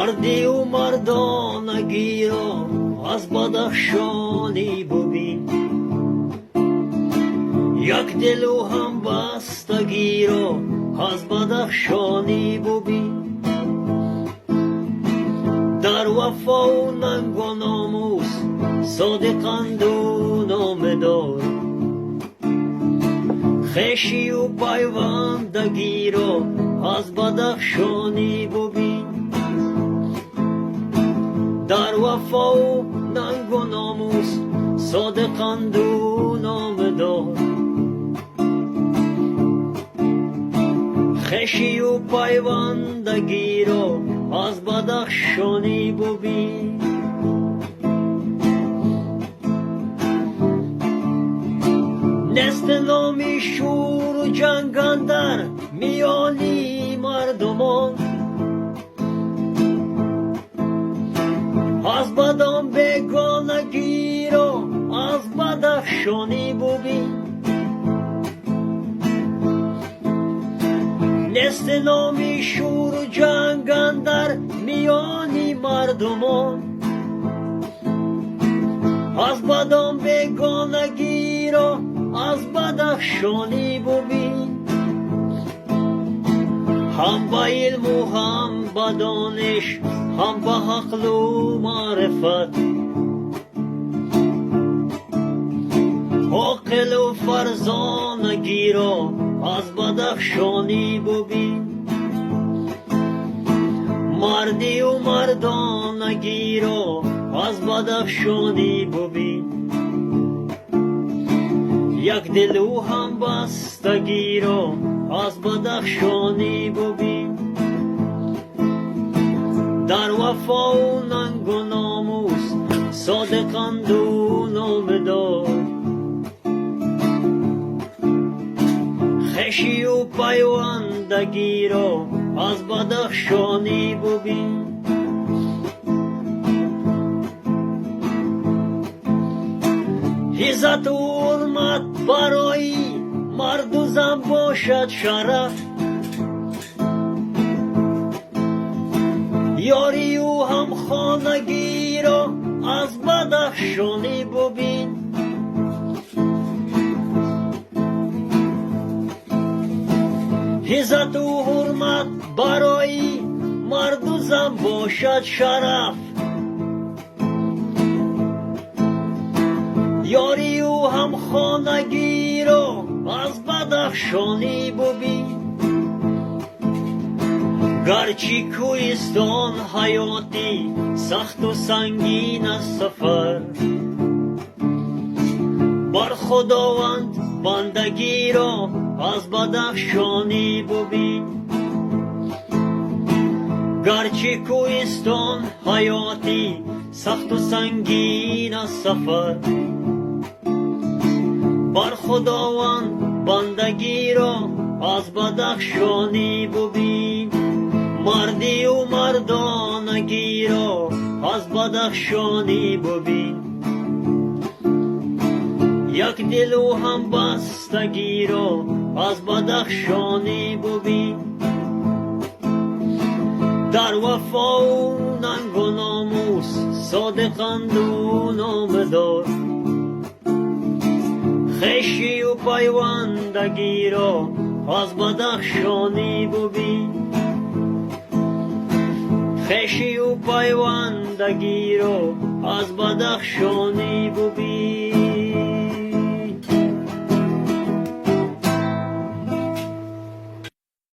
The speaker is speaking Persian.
مردی و مردانگی را از بدخشانی ببین، یک دل و هم بستگی را از بدخشانی ببین. در وفا و ننگ و ناموس صادقند و نامدار، خویشی و پیوندگی را از بدخشانی ببین. در وفا و ننگ و ناموس صادقند و نامدار، خویشی و پیوندگی را از بدخشانی ببین. نست نامی شور و جنگ اندر میانی مردمان، از بدان بیگانگی را از بدخشانی ببین. نست نامی شور و جنگ اندر میانی مردمان، از بدان بیگانگی را از بدخشانی ببین. هم به علم و هم به دانش، هم به عقل و معرفت، عاقل و فرزانگی را از بدخشانی ببین. مردی و مردانگی را از بدخشانی ببین، یک دل و هم بستگی را از بدخشانی ببین. در وفا و ننگ و ناموس صادقند و نامدار، خویشی و پیوندگی را از بدخشانی ببین. عزت و حرمت برای مرد و زن باشد شرف، یاری و هم خانگی را از بدخشانی ببین. عزت و حرمت برای مرد و زن باشد شرف، یاری و هم خانگی را از بدخشانی ببین. گرچه کوهستان حیاتی سخت و سنگین است سفر، بر خداوند بندگی را از بدخشانی ببین. گرچه کوهستان حیاتی سخت و سنگین است سفر، بر خداوند بندگی را از بدخشانی ببین. مردی و مردانگی را از بدخشانی ببین، یک دل و هم بستگی را از بدخشانی ببین. در وفا و ننگ و ناموس صادقند و نامدار، خویشی و پیوندگی را از بدخشانی ببین. خویشی و پیوندگی را از بدخشانی ببین.